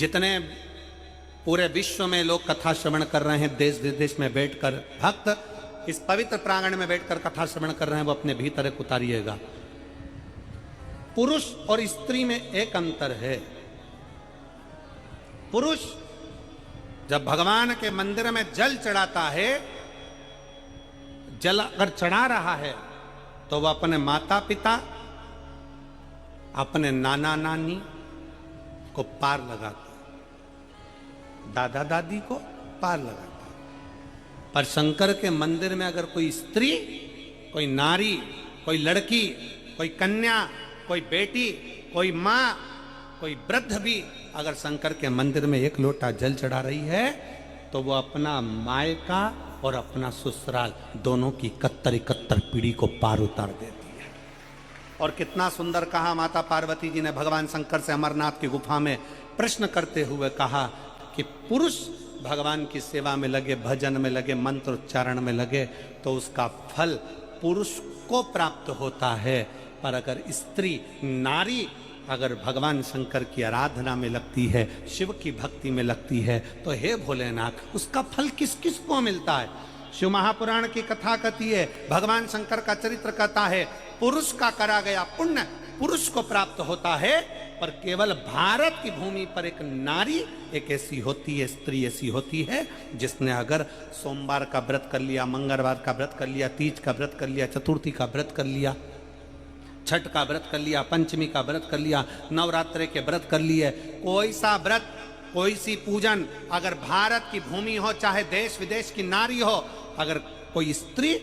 जितने पूरे विश्व में लोग कथा श्रवण कर रहे हैं, देश विदेश में बैठकर भक्त इस पवित्र प्रांगण में बैठकर कथा श्रवण कर रहे हैं, वो अपने भीतर एक उतारिएगा। पुरुष और स्त्री में एक अंतर है। पुरुष जब भगवान के मंदिर में जल चढ़ाता है, जल अगर चढ़ा रहा है तो वह अपने माता पिता, अपने नाना नानी को पार लगाता है, दादा दादी को पार लगाता है। पर शंकर के मंदिर में अगर कोई स्त्री, कोई नारी, कोई लड़की, कोई कन्या, कोई बेटी, कोई माँ, कोई वृद्ध भी अगर शंकर के मंदिर में एक लोटा जल चढ़ा रही है तो वो अपना मायका और अपना ससुराल दोनों की 71 पीढ़ी को पार उतार देती है। और कितना सुंदर कहा माता पार्वती जी ने भगवान शंकर से अमरनाथ की गुफा में प्रश्न करते हुए कहा कि पुरुष भगवान की सेवा में लगे, भजन में लगे, मंत्र उच्चारण में लगे तो उसका फल पुरुष को प्राप्त होता है। पर अगर स्त्री, नारी अगर भगवान शंकर की आराधना में लगती है, शिव की भक्ति में लगती है, तो हे भोलेनाथ, उसका फल किस किस को मिलता है? शिव महापुराण की कथा कहती है, भगवान शंकर का चरित्र कहता है, पुरुष का करा गया पुण्य पुरुष को प्राप्त होता है। पर केवल भारत की भूमि पर एक नारी एक ऐसी होती है, स्त्री ऐसी होती है, जिसने अगर सोमवार का व्रत कर लिया, मंगलवार का व्रत कर लिया, तीज का व्रत कर लिया, चतुर्थी का व्रत कर लिया, छठ का व्रत कर लिया, पंचमी का व्रत कर लिया, नवरात्रे के व्रत कर लिए, कोई सा व्रत, कोई सी पूजन अगर भारत की भूमि हो, चाहे देश विदेश की नारी हो, अगर कोई स्त्री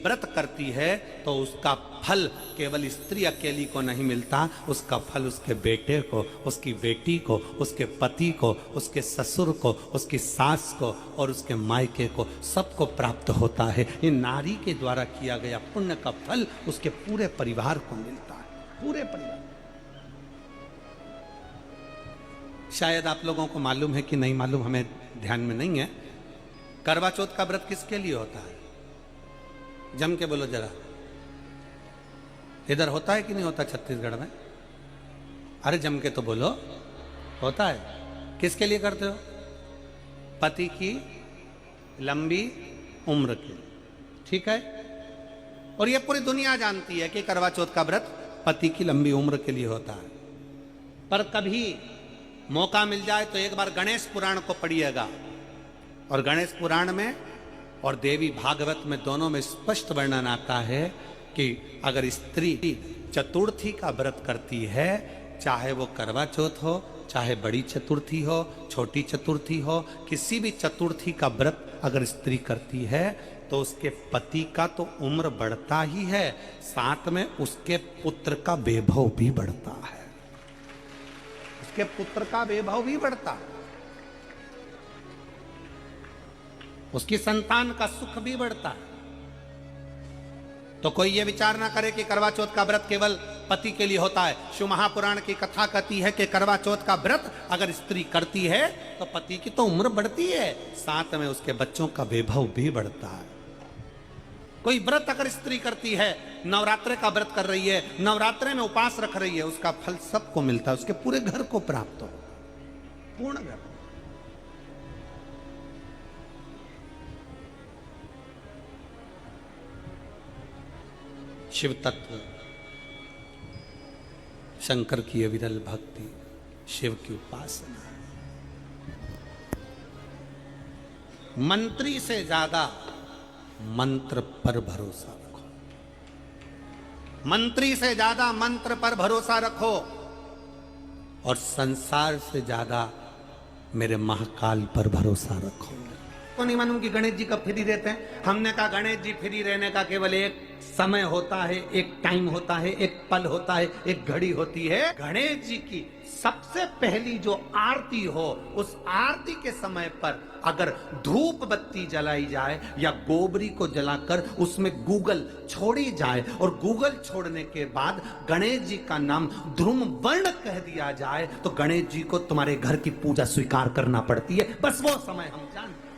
व्रत करती है तो उसका फल केवल स्त्री अकेली को नहीं मिलता, उसका फल उसके बेटे को, उसकी बेटी को, उसके पति को, उसके ससुर को, उसकी सास को और उसके मायके को, सबको प्राप्त होता है। ये नारी के द्वारा किया गया पुण्य का फल उसके पूरे परिवार को मिलता है, पूरे परिवार। शायद आप लोगों को मालूम है कि नहीं मालूम, हमें ध्यान में नहीं है, करवा चौथ का व्रत किसके लिए होता है? जम के बोलो जरा, इधर होता है कि नहीं होता छत्तीसगढ़ में? अरे जम के तो बोलो, होता है। किसके लिए करते हो? पति की लंबी उम्र के लिए, ठीक है। और ये पूरी दुनिया जानती है कि करवा चौथ का व्रत पति की लंबी उम्र के लिए होता है। पर कभी मौका मिल जाए तो एक बार गणेश पुराण को पढ़िएगा, और गणेश पुराण में और देवी भागवत में दोनों में स्पष्ट वर्णन आता है कि अगर स्त्री चतुर्थी का व्रत करती है, चाहे वो करवा चौथ हो, चाहे बड़ी चतुर्थी हो, छोटी चतुर्थी हो, किसी भी चतुर्थी का व्रत अगर स्त्री करती है तो उसके पति का तो उम्र बढ़ता ही है, साथ में उसके पुत्र का वैभव भी बढ़ता है, उसके पुत्र का वैभव भी बढ़ता है, उसकी संतान का सुख भी बढ़ता है। तो कोई ये विचार ना करे कि करवा चौथ का व्रत केवल पति के लिए होता है। शिव महापुराण की कथा कहती है कि करवा चौथ का व्रत अगर स्त्री करती है तो पति की तो उम्र बढ़ती है, साथ में उसके बच्चों का वैभव भी बढ़ता है। कोई व्रत अगर स्त्री करती है, नवरात्रे का व्रत कर रही है, नवरात्रे में उपवास रख रही है, उसका फल सबको मिलता है, उसके पूरे घर को प्राप्त हो, पूर्ण घर। शिव तत्व, शंकर की अविरल भक्ति, शिव की उपासना। मंत्री से ज्यादा मंत्र पर भरोसा रखो, मंत्री से ज्यादा मंत्र पर भरोसा रखो, और संसार से ज्यादा मेरे महाकाल पर भरोसा रखो। तो नहीं मालूम कि गणेश जी कब फ्री रहते हैं? हमने कहा गणेश जी फ्री रहने का केवल एक समय होता है, एक टाइम होता है, एक पल होता है, एक घड़ी होती है। गणेश जी की सबसे पहली जो आरती हो, उस आरती के समय पर अगर धूप बत्ती जलाई जाए या गोबरी को जलाकर उसमें गूगल छोड़ी जाए, और गूगल छोड़ने के बाद गणेश जी का नाम ध्रुम वर्ण कह दिया जाए, तो गणेश जी को तुम्हारे घर की पूजा स्वीकार करना पड़ती है। बस वो समय हम जानते,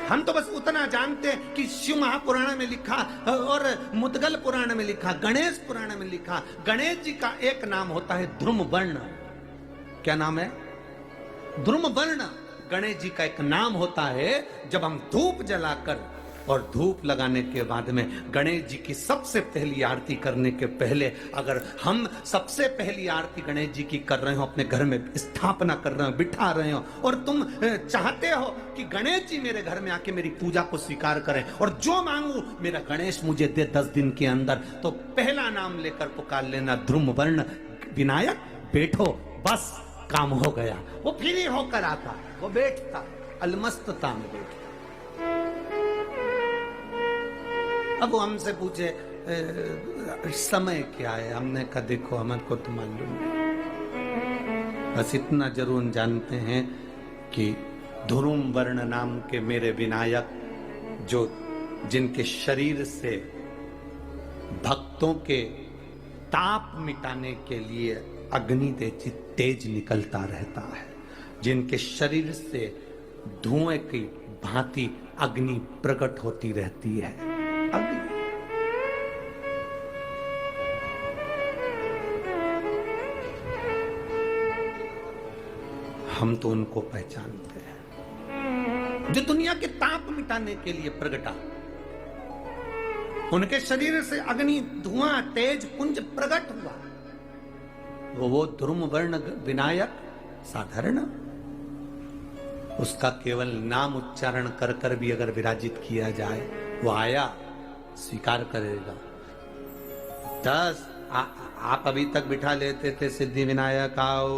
हम तो बस उतना जानते हैं कि शिव महापुराण में लिखा और मुद्गल पुराण में लिखा, गणेश पुराण में लिखा, गणेश जी का एक नाम होता है ध्रुम वर्ण। क्या नाम है? ध्रुमवर्ण गणेश जी का एक नाम होता है। जब हम धूप जलाकर और धूप लगाने के बाद में गणेश जी की सबसे पहली आरती करने के पहले अगर हम सबसे पहली आरती गणेश जी की कर रहे हो, अपने घर में स्थापना कर रहे हो, बिठा रहे हो, और तुम चाहते हो कि गणेश जी मेरे घर में आके मेरी पूजा को स्वीकार करें और जो मांगू मेरा गणेश मुझे दे 10 दिन के अंदर, तो पहला नाम लेकर पुकार लेना, ध्रुमवर्ण विनायक, बैठो, बस काम हो गया। वो फ्री होकर आता, वो बैठता, अलमस्तता में बैठता। अब वो हमसे पूछे समय क्या है, हमने कहा देखो हमारे को तो मालूम नहीं, बस इतना जरूर जानते हैं कि ध्रुमवर्ण नाम के मेरे विनायक, जो जिनके शरीर से भक्तों के ताप मिटाने के लिए अग्नि तेज निकलता रहता है, जिनके शरीर से धुएं की भांति अग्नि प्रकट होती रहती है। अग्नि हम तो उनको पहचानते हैं जो दुनिया के ताप मिटाने के लिए प्रगटा, उनके शरीर से अग्नि धुआं तेज पुंज प्रकट हुआ। वो ध्रुमवर्ण विनायक साधारण, उसका केवल नाम उच्चारण कर कर भी अगर विराजित किया जाए, वो आया स्वीकार करेगा। 10 आप अभी तक बिठा लेते थे, सिद्धि विनायक आओ,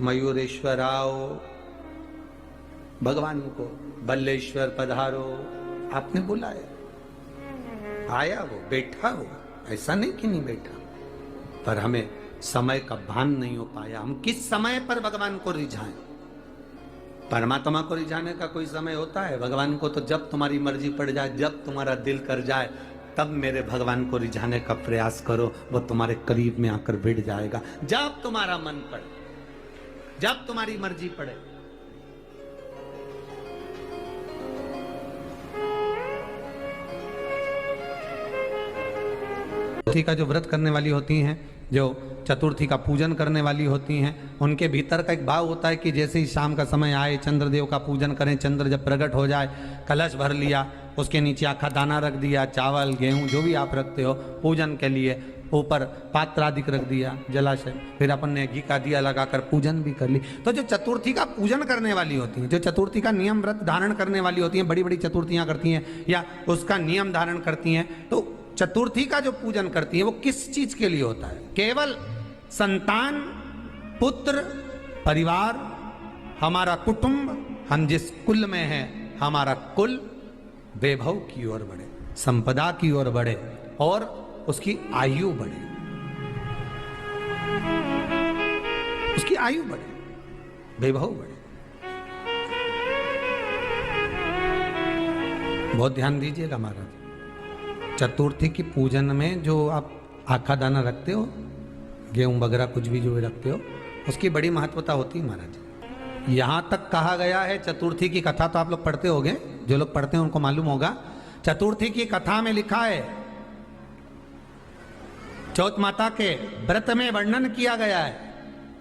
मयूरेश्वर आओ, भगवान को बल्लेश्वर पधारो, आपने बुलाया, आया, वो बैठा, वो ऐसा नहीं कि नहीं बैठा, पर हमें समय का भान नहीं हो पाया। हम किस समय पर भगवान को रिझाएं? परमात्मा को रिझाने का कोई समय होता है? भगवान को तो जब तुम्हारी मर्जी पड़ जाए, जब तुम्हारा दिल कर जाए, तब मेरे भगवान को रिझाने का प्रयास करो, वो तुम्हारे करीब में आकर बैठ जाएगा। जब तुम्हारा मन पड़े, जब तुम्हारी मर्जी पड़े। चतुर्थी का जो व्रत करने वाली होती हैं, जो चतुर्थी का पूजन करने वाली होती हैं, उनके भीतर का एक भाव होता है कि जैसे ही शाम का समय आए, चंद्रदेव का पूजन करें, चंद्र जब प्रकट हो जाए, कलश भर लिया, उसके नीचे आखा दाना रख दिया, चावल गेहूं जो भी आप रखते हो पूजन के लिए, ऊपर पात्र आदि रख दिया, जलाशय, फिर अपन ने घी का दिया लगाकर पूजन भी कर ली। तो जो चतुर्थी का पूजन करने वाली होती हैं, जो चतुर्थी का नियम व्रत धारण करने वाली होती हैं, बड़ी बड़ी चतुर्थियां करती हैं या उसका नियम धारण करती हैं, तो चतुर्थी का जो पूजन करती है वो किस चीज के लिए होता है? केवल संतान, पुत्र, परिवार, हमारा कुटुंब, हम जिस कुल में हैं, हमारा कुल वैभव की ओर बढ़े, संपदा की ओर बढ़े और उसकी आयु बढ़े, उसकी आयु बढ़े, वैभव बढ़े। बहुत ध्यान दीजिएगा महाराज, चतुर्थी की पूजन में जो आप आखा दाना रखते हो, गेहूं वगैरह कुछ भी जो रखते हो, उसकी बड़ी महत्वता होती है महाराज। यहां तक कहा गया है, चतुर्थी की कथा तो आप लोग पढ़ते होंगे, जो लोग पढ़ते हैं उनको मालूम होगा, चतुर्थी की कथा में लिखा है, चौथ माता के व्रत में वर्णन किया गया है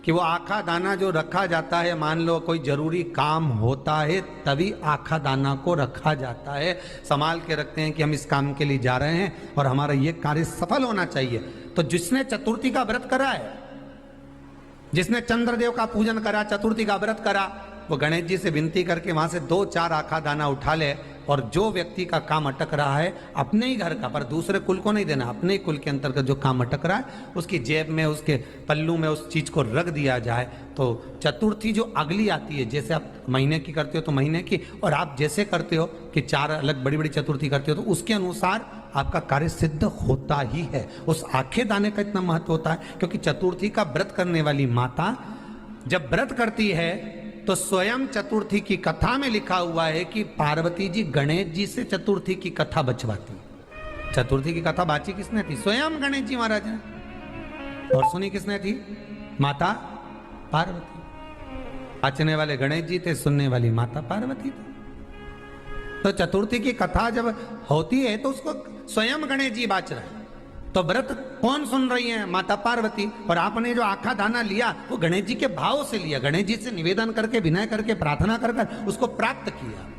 कि वो आखा दाना जो रखा जाता है, मान लो कोई जरूरी काम होता है तभी आखा दाना को रखा जाता है, संभाल के रखते हैं कि हम इस काम के लिए जा रहे हैं और हमारा ये कार्य सफल होना चाहिए। तो जिसने चतुर्थी का व्रत करा है, जिसने चंद्रदेव का पूजन करा, चतुर्थी का व्रत करा, वो गणेश जी से विनती करके वहां से 2-4 आखा दाना उठा ले, और जो व्यक्ति का काम अटक रहा है अपने ही घर का, पर दूसरे कुल को नहीं देना, अपने ही कुल के अंतर्गत जो काम अटक रहा है उसकी जेब में, उसके पल्लू में उस चीज को रख दिया जाए। तो चतुर्थी जो अगली आती है, जैसे आप महीने की करते हो तो महीने की, और आप जैसे करते हो कि 4 अलग बड़ी बड़ी चतुर्थी करते हो, तो उसके अनुसार आपका कार्य सिद्ध होता ही है। उस आखे दाने का इतना महत्व होता है क्योंकि चतुर्थी का व्रत करने वाली माता जब व्रत करती है तो स्वयं चतुर्थी की कथा में लिखा हुआ है कि पार्वती जी गणेश जी से चतुर्थी की कथा बचवाती। चतुर्थी की कथा बाची किसने थी? स्वयं गणेश जी महाराज ने। और सुनी किसने थी? माता पार्वती। बाचने वाले गणेश जी थे, सुनने वाली माता पार्वती थी। तो चतुर्थी की कथा जब होती है तो उसको स्वयं गणेश जी बाच रहे हैं। तो व्रत कौन सुन रही है? माता पार्वती। और आपने जो आखा दाना लिया वो गणेश जी के भाव से लिया, गणेश जी से निवेदन करके, विनय करके, प्रार्थना कर उसको प्राप्त किया।